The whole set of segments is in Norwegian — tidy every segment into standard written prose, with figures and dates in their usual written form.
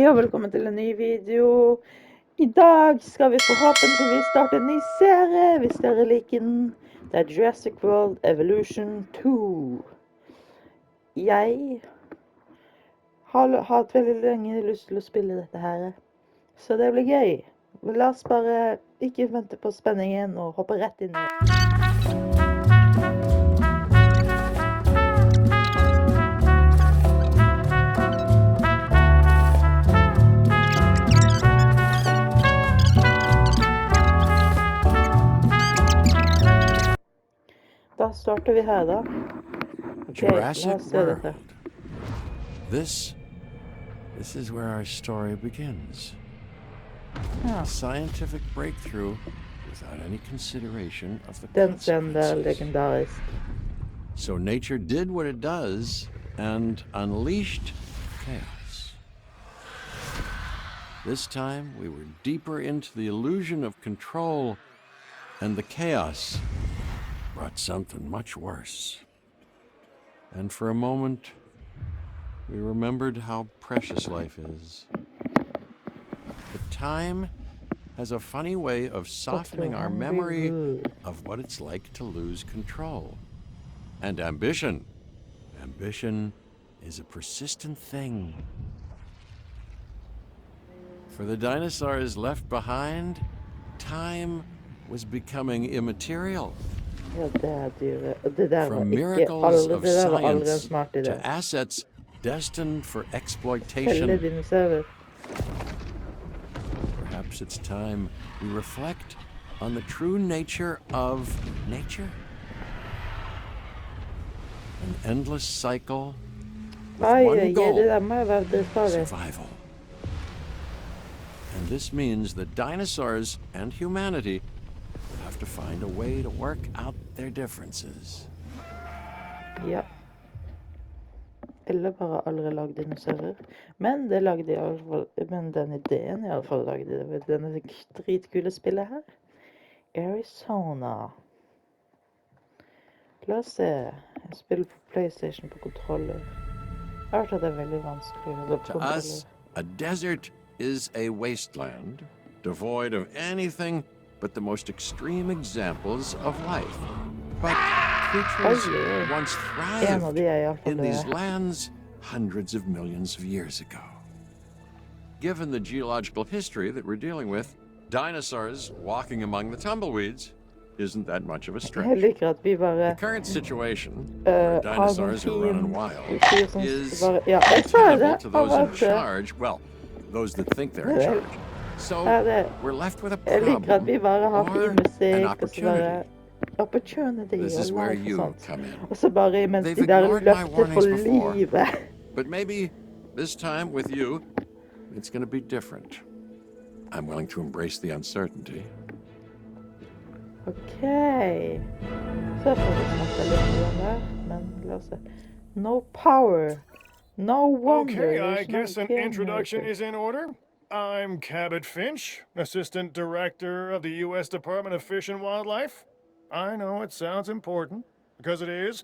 Ja, velkommen til en ny video. I dag skal vi forhåpentligvis starte en ny serie, hvis dere liker den. Det er Jurassic World Evolution 2. Jeg har hatt veldig lenge lyst til å spille dette her, så det blir gøy. La oss bare ikke vente på spenningen og hoppe rett inn i det. Da starter vi her, da. Jurassic World. This is where our story begins. A scientific breakthrough without any consideration of the consequences. So nature did what it does and unleashed chaos. This time we were deeper into the illusion of control, and the chaos brought something much worse. And for a moment, we remembered how precious life is. But time has a funny way of softening our memory of what it's like to lose control. And ambition is a persistent thing. For the dinosaurs left behind, time was becoming immaterial. From miracles of science to assets destined for exploitation. Perhaps it's time we reflect on the true nature of nature. An endless cycle with one goal: survival. And this means that dinosaurs and humanity have to find a way to work out their differences. Ja. Eller bare aldri lagd dinosaurer. Men det lagde de i alle fall. Men den ideen i alle fall lagde de. Vet du, denne dritkule spillet her? Arizona. La oss se. Jeg spiller på PlayStation på kontroller. Jeg har hørt at det er veldig vanskelig å To us, a desert is a wasteland, devoid of anything but the most extreme examples of life. But creatures once thrived in these lands hundreds of millions of years ago. Given the geological history that we're dealing with, dinosaurs walking among the tumbleweeds isn't that much of a stretch. The current situation, where dinosaurs are running wild, is untenable to those in charge. Well, those that think they're in charge. So we're left with a problem or an opportunity. This is where you come in. They've ignored my warnings before, but maybe this time with you, it's going to be different. I'm willing to embrace the uncertainty. Okay. Så får vi snakke litt om det, men la oss se. No power. No wonder. Okay, I guess an introduction is in order. I'm Cabot Finch, Assistant Director of the U.S. Department of Fish and Wildlife. I know it sounds important, because it is,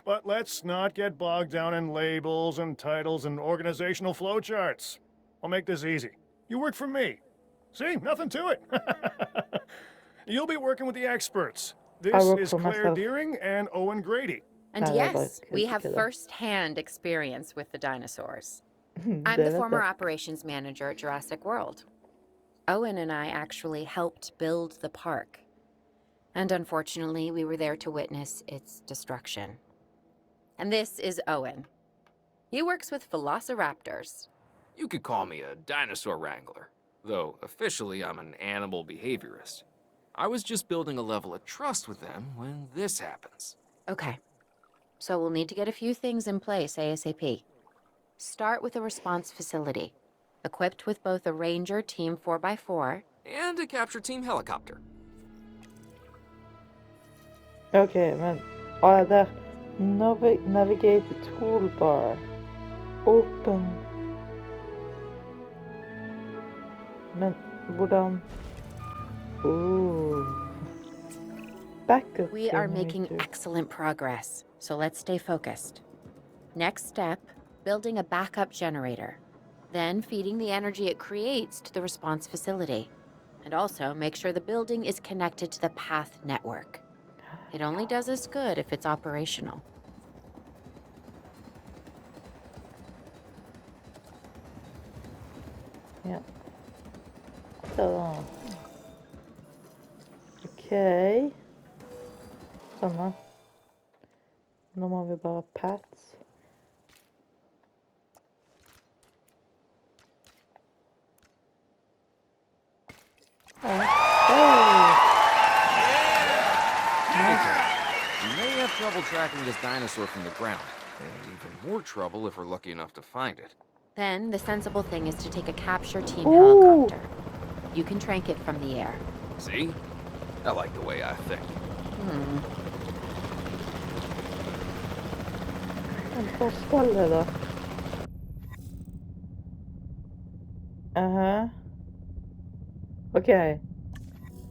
but let's not get bogged down in labels and titles and organizational flowcharts. I'll make this easy. You work for me. See, nothing to it. You'll be working with the experts. This is Claire Deering and Owen Grady. And yes, we have first-hand experience with the dinosaurs. I'm the former operations manager at Jurassic World. Owen and I actually helped build the park. And unfortunately, we were there to witness its destruction. And this is Owen. He works with velociraptors. You could call me a dinosaur wrangler, though officially I'm an animal behaviorist. I was just building a level of trust with them when this happens. Okay. So we'll need to get a few things in place ASAP. Start with a response facility, equipped with both a Ranger Team 4x4 and a capture team helicopter. Okay, men der. Navigate the toolbar. Open. Men hvordan? Backup. We are making excellent progress, so let's stay focused. Next step, building a backup generator. Then feeding the energy it creates to the response facility. And also make sure the building is connected to the path network. It only does us good if it's operational. Ja. Så. Okej. Sånn. Nå må vi bare pats. We may have trouble tracking this dinosaur from the ground. And even more trouble if we're lucky enough to find it. Then the sensible thing is to take a capture team Ooh. helicopter. You can trank it from the air. See? I like the way I think. Hvor skal det da? Aha. Ok. Der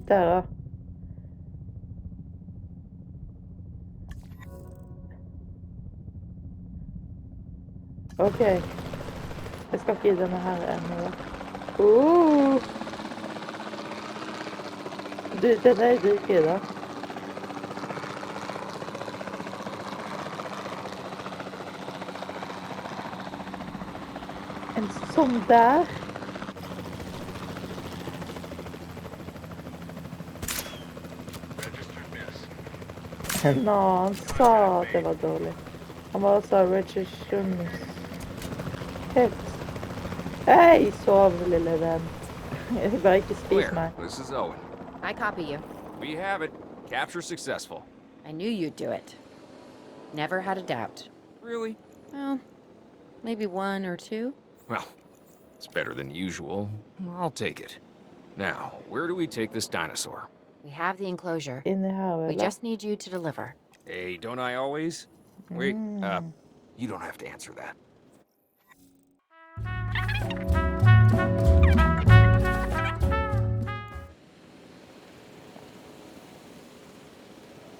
da. Ok. Jeg skal ikke i denne her enda da. Du, den er dritgøy da. En sånn der. Nå, han sa at det var dårlig. Han bare sa registration hit. Hei, sov, lille venn. Jeg bare ikke spis Clear. meg. This is Owen. I copy you. We have it. Capture successful. I knew you'd do it. Never had a doubt. Really? Well, maybe one or two. Well, it's better than usual. I'll take it. Now, where do we take this dinosaur? We have the enclosure. Inne her, We eller? just need you to deliver. Hey, don't I always? Wait, you don't have to answer that.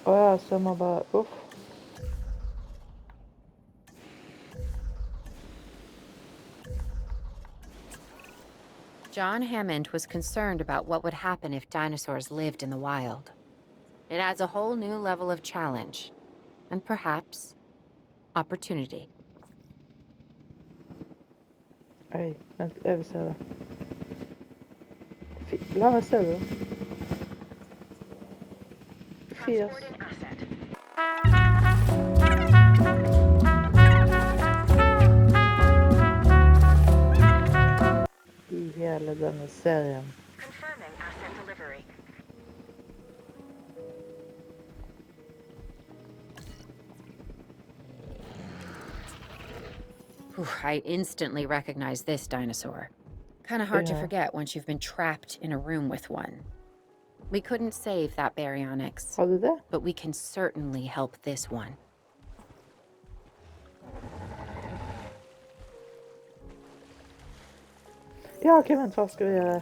Åja, så jeg må bare... Uff. John Hammond was concerned about what would happen if dinosaurs lived in the wild. It adds a whole new level of challenge, and perhaps opportunity. Oi, vent, jeg vil se det. La meg se det. Fires. I hele denne serien. Confirming asset delivery. I instantly recognize this dinosaur. Kind of hard to Yeah. forget once you've been trapped in a room with one. We couldn't save that baryonyx, Har du det? but we can certainly help this one. Ja, ok, vent, hva skal vi gjøre?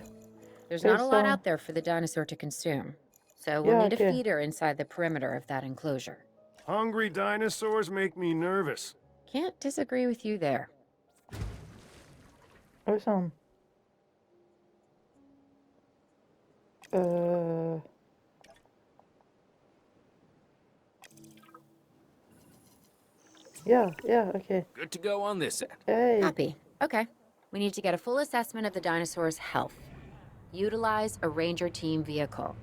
There's not a lot so- out there for the dinosaur to consume, so we'll Yeah, need okay. a feeder inside the perimeter of that enclosure. Hungry dinosaurs make me nervous. Can't disagree with you there. Oi, sånn. Yeah, okay. Good to go on this end. Hey. Copy. Okay. We need to get a full assessment of the dinosaur's health. Utilize a ranger team vehicle.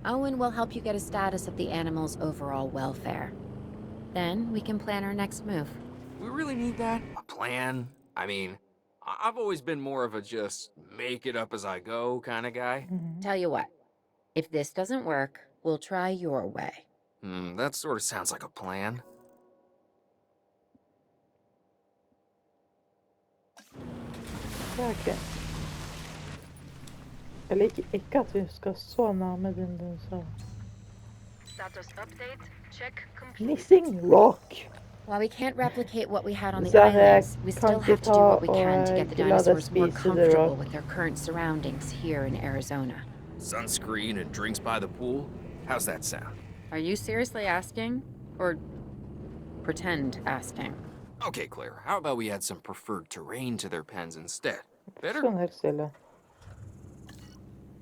Owen will help you get a status of the animal's overall welfare. Then we can plan our next move. We really need that? A plan? I mean, I've always been more of a just make it up as I go kind of guy. Tell you what, if this doesn't work, we'll try your way. That sort of sounds like a plan. Ja, ok. Jeg liker ikke at vi skal så nærme den dinosaur. Status update. Check complete. Missing rock. While we can't replicate what we had on the Så jeg islands, we kan still ikke have to do ta what we can to get the og la det dinosaurs more spise det comfortable rock. with their current surroundings here in Arizona. Sunscreen and drinks by the pool? How's that sound? Are you seriously asking? Or pretend asking? Okay, Claire, how about we add some preferred terrain to their pens instead? Better? Sånn helt stille.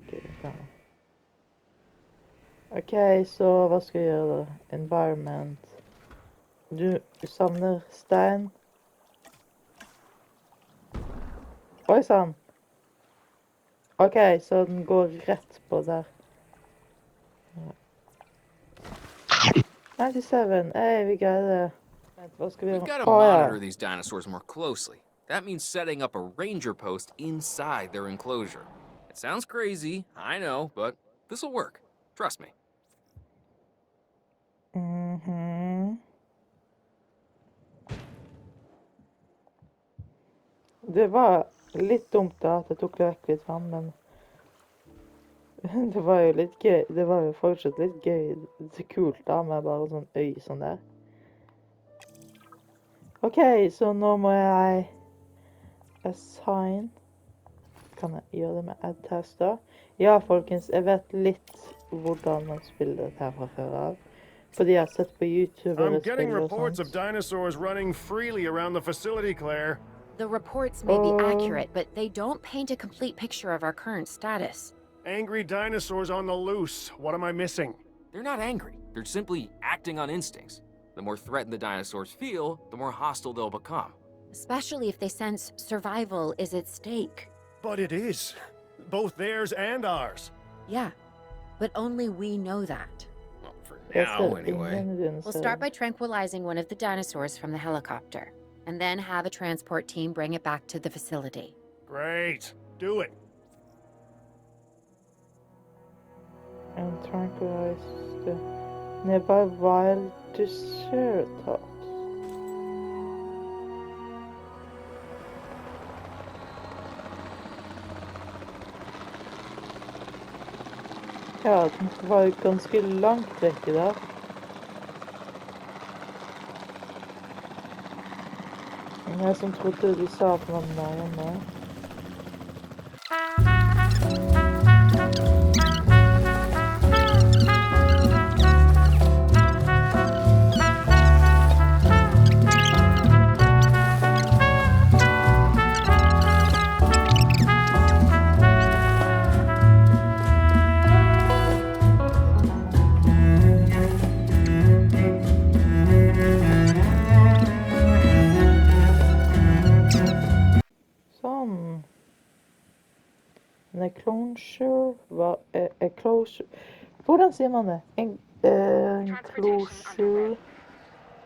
Ok, bra. Ok, så hva skal vi gjøre da? Environment. Du savner stein. Oi, sann. Ok, så den går rett på der. 97. Hey, vi greide det. Vent, hva skal vi We've gjøre? got to Å, monitor ja. these dinosaurs more closely. That means setting up a ranger post inside their enclosure. It sounds crazy, I know, but this'll work. Trust me. Mhm. Det var litt dumt da, at jeg tok det vekk litt vann, men det var jo litt gøy. Det var jo fortsatt litt gøy. Det er kult da, med bare sånn øy sånn der. Ok, så nå må jeg assign. Kan jeg gjøre det med add-tester? Ja, folkens, jeg vet litt hvordan man spiller dette her fra før av. Fordi jeg har sett på YouTube I'm eller getting spiller og reports of sånt. dinosaurs running freely around the facility, Claire. The reports may be accurate, but they don't paint a complete picture of our current status. Angry dinosaurs on the loose. What am I missing? They're not angry, they're simply acting on instincts. The more threatened the dinosaurs feel, the more hostile they'll become. Especially if they sense survival is at stake. But it is. Both theirs and ours. Yeah, but only we know that. Well, for Jeg now, ser anyway. ingen We'll start by tranquilizing one of the dinosaurs from the helicopter, and then have a transport team bring it back to the facility. Great. Do it. And tranquilize the nearby wild triceratops. Ja, den var jo ganske langt vekke der. Jeg som trodde de sa at den var nærmere. Sånn. En enclosure var enclosure. Hvordan sier man det? Enclosure.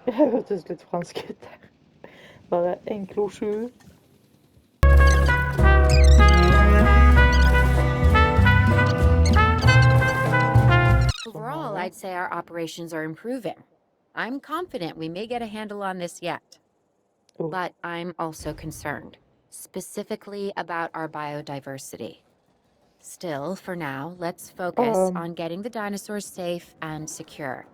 Jeg hørtes litt fransk ut der. Bare enclosure. Overall, I'd say our operations are improving. I'm confident we may get a handle on this yet. Oh. But I'm also concerned, specifically about our biodiversity. Still, for now, let's focus on getting the dinosaurs safe and secure.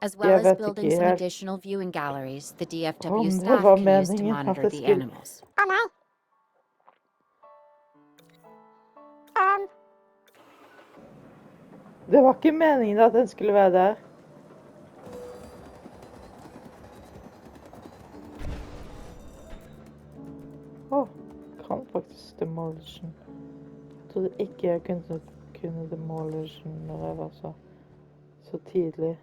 As well as building some additional viewing galleries the DFW staff can use to monitor the animals. Å nei. Det var ikke meningen at den skulle være der. Kan faktisk demolition. Jeg trodde ikke jeg kunne demolition når jeg var så tidlig.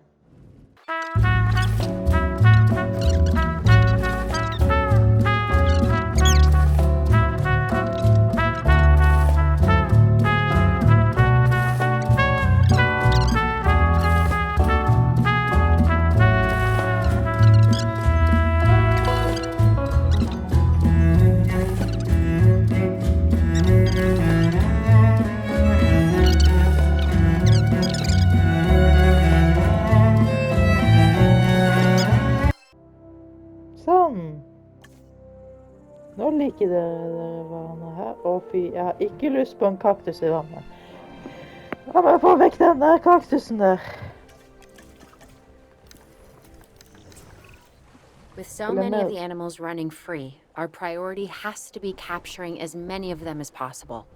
Sånn. Nå liker dere hverandre her. Å fy, jeg har ikke lyst på en kaktus i vannet. La meg få vekk den der kaktusen der. With so many of the animals running free, our priority has to be capturing as many of them as possible.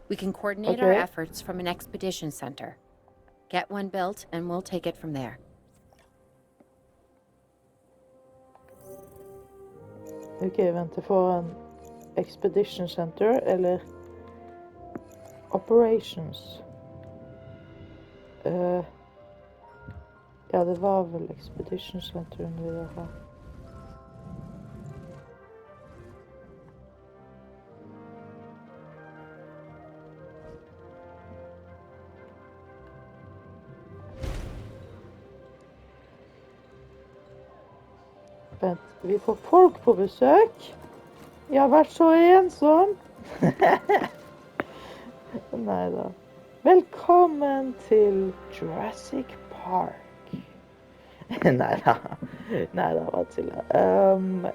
We can coordinate our efforts from an expedition center. Get one built, and we'll take it from there. Ok, vent, jeg får en Expedition Center, eller Operations. Ja, det var vel Expedition Center vi ville ha. Vent, vi får folk på besøk. Jeg har vært så ensom. Neida. Velkommen til Jurassic Park. Neida. Neida, bare tuller.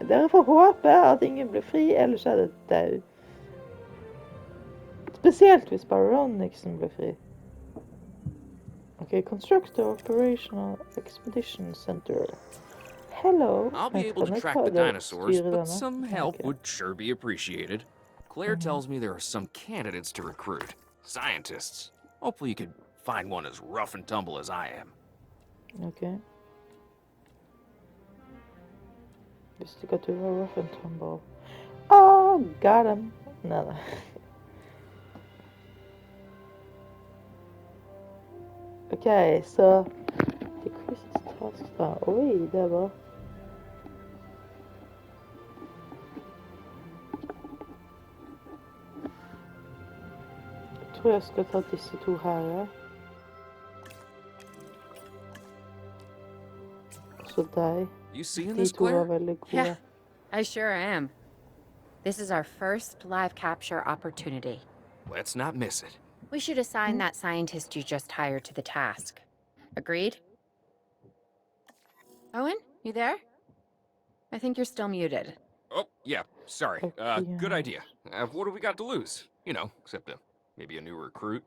Dere får håpe at ingen blir fri, ellers er det død. Spesielt hvis Baronixen blir fri. Ok, Construct the Operational Expedition Center. Hello. I'll be able to track the dinosaurs, but some help would sure be appreciated. Claire tells me there are some candidates to recruit. Scientists. Hopefully you could find one as rough and tumble as I am. Ok. Visste ikke at du var rough and tumble. Oh, got him. Neida. Ok, så Decreases task da. Oi, det var Jeg tror jeg skal ta disse to her, ja. Og så deg. You seeing De this, to var Claire? veldig gode. Yeah, I sure am. This is our first live capture opportunity. Let's not miss it. We should assign that scientist you just hired to the task. Agreed? Owen, you there? I think you're still muted. Oh, yeah, sorry. Okay. Good idea. What do we got to lose? You know, except maybe a new recruit.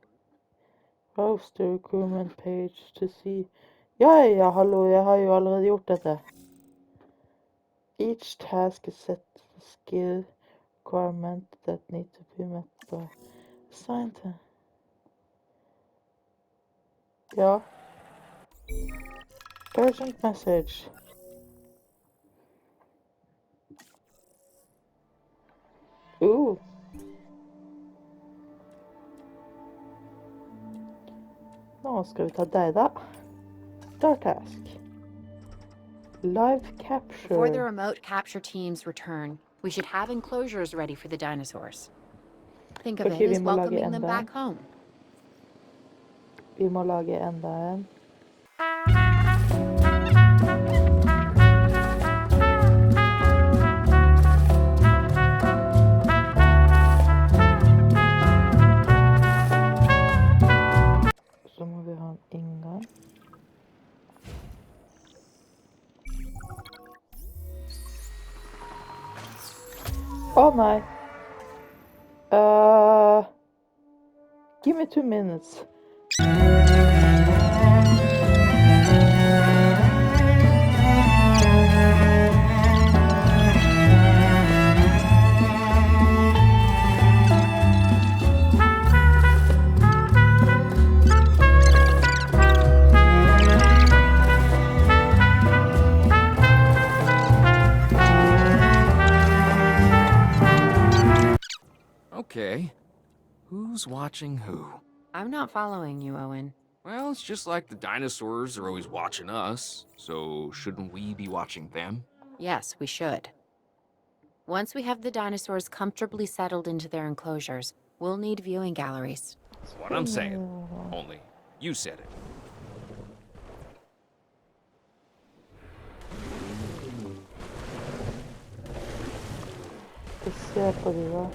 Post the recruitment page to see. Ja, hallo, jeg har jo allerede gjort dette. Each task is set the skill requirement that need to be met by scientist. Ja. Urgent message. Ooh. Nå skal vi ta deg da. Start task. Live capture. Before the remote capture teams return, we should have enclosures ready for the dinosaurs. Think of Okay, it vi as må lage welcoming them enda. back home. Vi må lage enda en. Så må vi ha en inngang. Å nei. Give me 2 minutes. Okay. Who's watching who? I'm not following you, Owen. Well, it's just like the dinosaurs are always watching us, so shouldn't we be watching them? Yes, we should. Once we have the dinosaurs comfortably settled into their enclosures, we'll need viewing galleries. That's what I'm saying. Only, you said it. Vi ser på de da.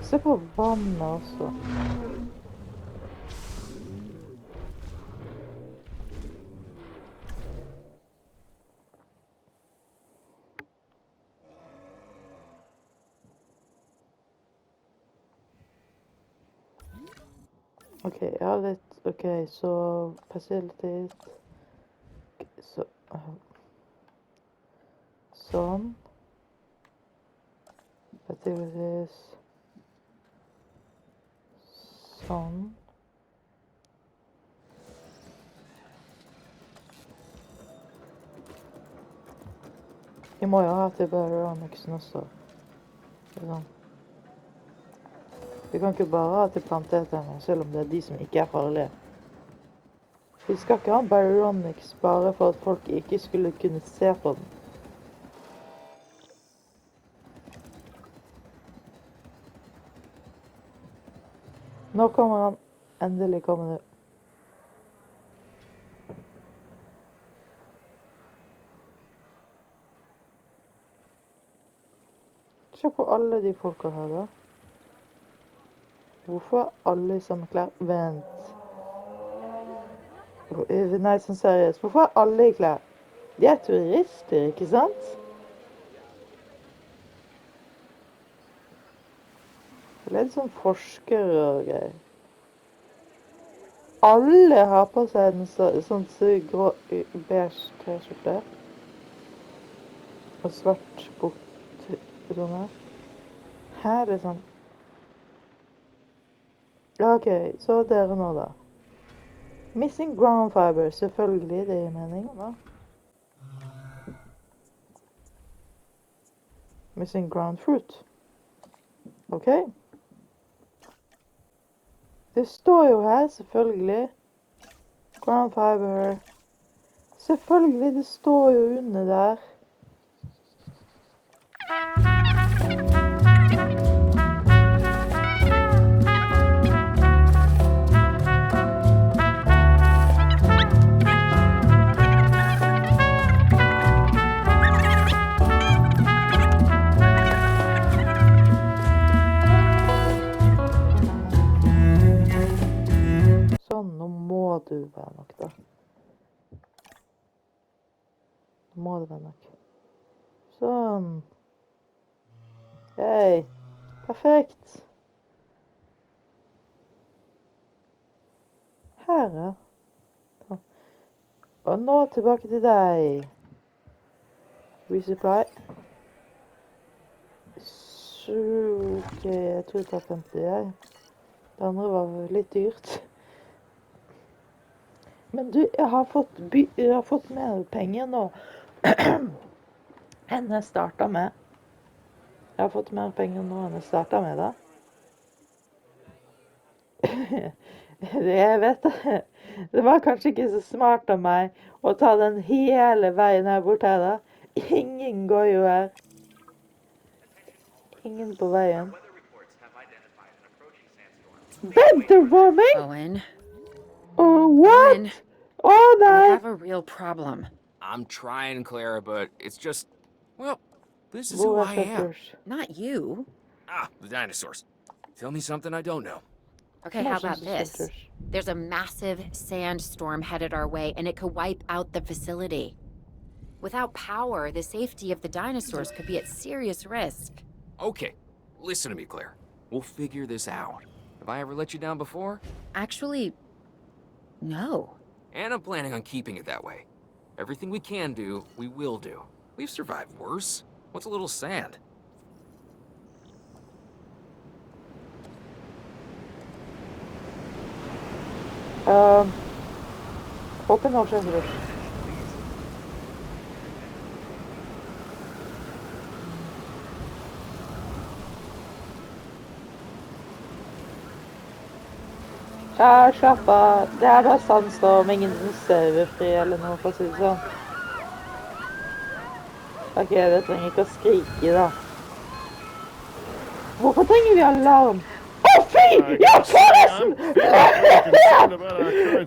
Se på vannet også. Ok, jeg har litt. Ok, så facilities. Så sånn. Facilities. Sånn. Vi må jo ha til Baryonyxen også. Sånn. Vi kan ikke bare ha til planteterne, selv om det er de som ikke er farlige. Vi skal ikke ha Baryonyx bare for at folk ikke skulle kunne se på den. Nå kommer han. Endelig kommer det. Se på alle de folka her, da. Hvorfor er alle i samme klær? Vent. Nei, sånn seriøst. Hvorfor er alle i klær? De er turister, ikke sant? Det er litt sånn forskere og greier. Alle har på seg en sånn grå, beige t-skjorte. Og svart bukse. Sånn her. Her er det sånn. Ok, så dere nå da. Missing ground fiber, selvfølgelig, det gir mening da. Missing ground fruit. Ok. Det står jo her, selvfølgelig. Ground fiber. Selvfølgelig, det står jo under der. Sånn, nå må du være nok da. Nå må det være nok. Sånn. Hei. Perfekt. Her, ja. Sånn. Og nå tilbake til deg. Resupply. Så, ok, jeg tror jeg tar 50, jeg. Det andre var litt dyrt. Men du, jeg har fått mer penger nå enn jeg startet med. Jeg har fått mer penger nå enn jeg startet med, da. Jeg vet det. Det var kanskje ikke så smart av meg å ta den hele veien her bort her, da. Ingen går jo her. Ingen på veien. Winter warming? Owen. Oh, what? Owen. Oh, We no. have a real problem. I'm trying, Clara, but it's just, well, this is Hvor who er I am. Shepherd? Not you. Ah, the dinosaurs. Tell me something I don't know. Okay, how Motion about this? sensors. There's a massive sandstorm headed our way, and it could wipe out the facility. Without power, the safety of the dinosaurs could be at serious risk. Okay, listen to me, Claire. We'll figure this out. Have I ever let you down before? Actually, no. And I'm planning on keeping it that way. Everything we can do, we will do. We've survived worse. What's a little sand? Open ocean blush. Ja, slapp av. Det er bare sandstorm, ingen sauefri eller noe, for å si det sånn. Ok, det trenger ikke å skrike, da. Hvorfor trenger vi alarm? Å, fy! Ja, forresten!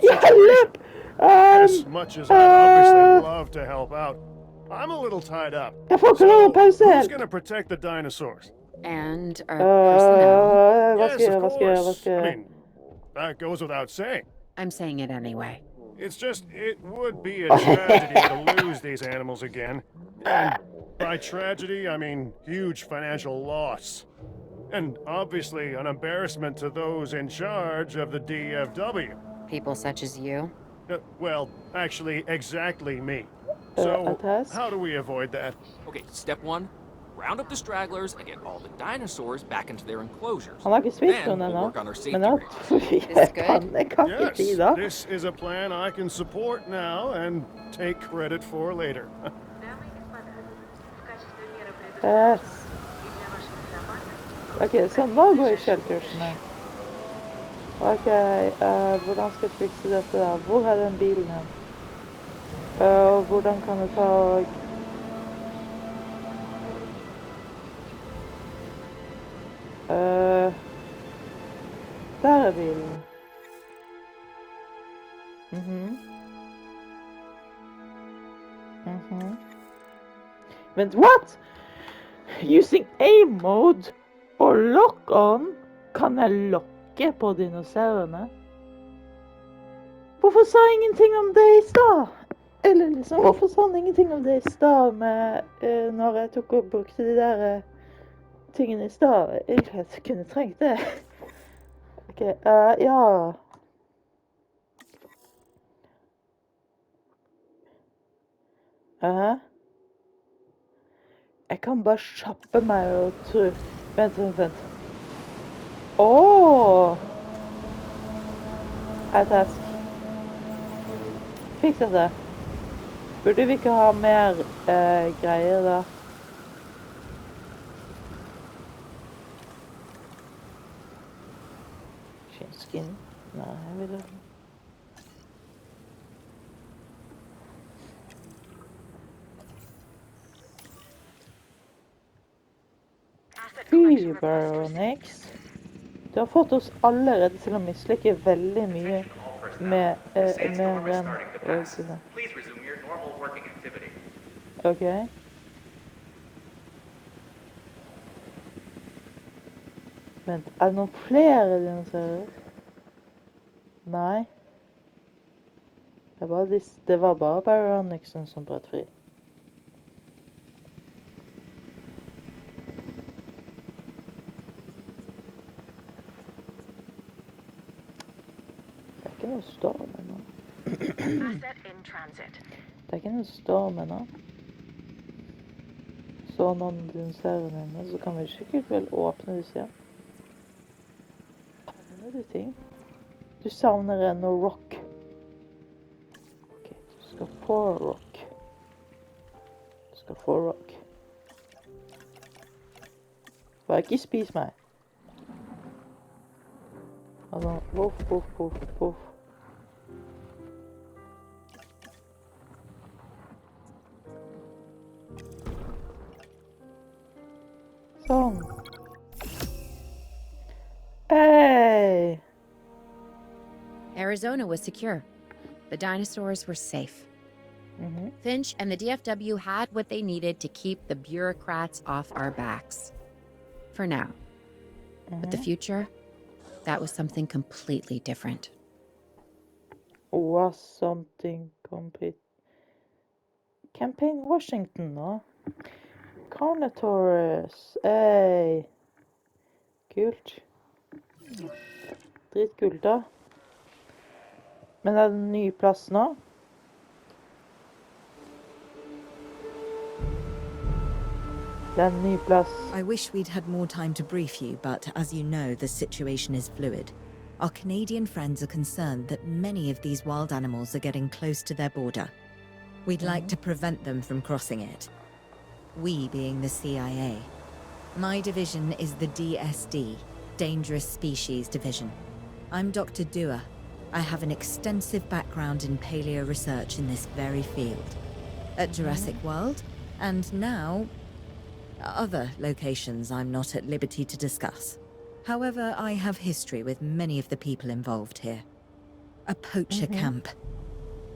Hjelp! As much as I'd obviously love to help out, I'm a little tied up. Jeg får ikke lov å pause Who's helt. gonna protect the dinosaurs? And our personnel. Hva skal jeg gjøre, hva skal jeg gjøre, hva course. skal jeg I gjøre? mean, that goes without saying. I'm saying it anyway. It's just, it would be a tragedy to lose these animals again. And by tragedy, I mean huge financial loss. And obviously an embarrassment to those in charge of the DFW. People such as you. Well, actually, exactly me. a So, task? how do we avoid that? Okay, step one, round up the stragglers and get all the dinosaurs back into their enclosures. Han har ikke spist Then noen we'll ennå. work on their safety Men da, rates. jeg kan ikke si Yes, da. this is a plan I can support now and take credit for later. Yes. Ok, så nå går jeg sheltersene. Ok, hvordan skal jeg fikse dette da? Hvor er den bilen hen? Hvordan kan jeg ta... Der er bilen. But what? Using aim mode og lock on kan jeg lokke på dinosaurene? Hvorfor sa jeg ingenting om det i stad? Eller liksom, hvorfor sa han ingenting om det i stad med når jeg tok og brukte de der tingene i stad? Egentlig at jeg kunne trengt det. Ok, ja. Jeg kan bare kjappe meg og tro. Vent. Task. Fiks dette. Burde vi ikke ha mer greier da? Skin. Nei, jeg vil ha... Fy, Baronix. Du har fått oss allerede til å mislykke veldig mye med den øvelsen. Ok. Vent, er det noen flere dinosaurer? Nei. Det var bare Baronixen som brøt fri. Det er ikke noe storm ennå. Det er ikke noe storm ennå. Så noen dinosaurene ennå, så kan vi sikkert vel åpne disse igjen. Savner du ting? Du savner noe rock. Ok, du skal få rock. Bare ikke spis meg. Altså, voff. Sånn. Hey! Arizona was secure. The dinosaurs were safe. Finch and the DFW had what they needed to keep the bureaucrats off our backs. For now. But the future, that was something completely different. Was something complete. Campaign Washington, nå. Carnotaurus. Hey. Kult. Dritkult, da. Men er det en ny plass nå? Det er en ny plass. I wish we'd had more time to brief you, but as you know, the situation is fluid. Our Canadian friends are concerned that many of these wild animals are getting close to their border. We'd like to prevent them from crossing it. We being the CIA. My division is the DSD, Dangerous Species Division. I'm Dr. Dua. I have an extensive background in paleo research in this very field. At Jurassic World, and now other locations I'm not at liberty to discuss. However, I have history with many of the people involved here. A poacher camp.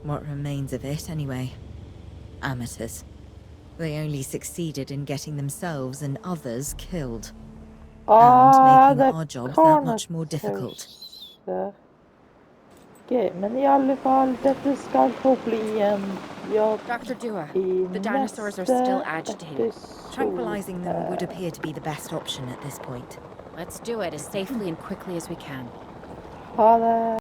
What remains of it, anyway. Amateurs. They only succeeded in getting themselves and others killed. And making our job that much more difficult. Okay, men I alle fall, dette skal få bli en jobb. Dr. Dua, the dinosaurs are still agitated. Tranquilizing them would appear to be the best option at this point. Let's do it as safely and quickly as we can. Ha det.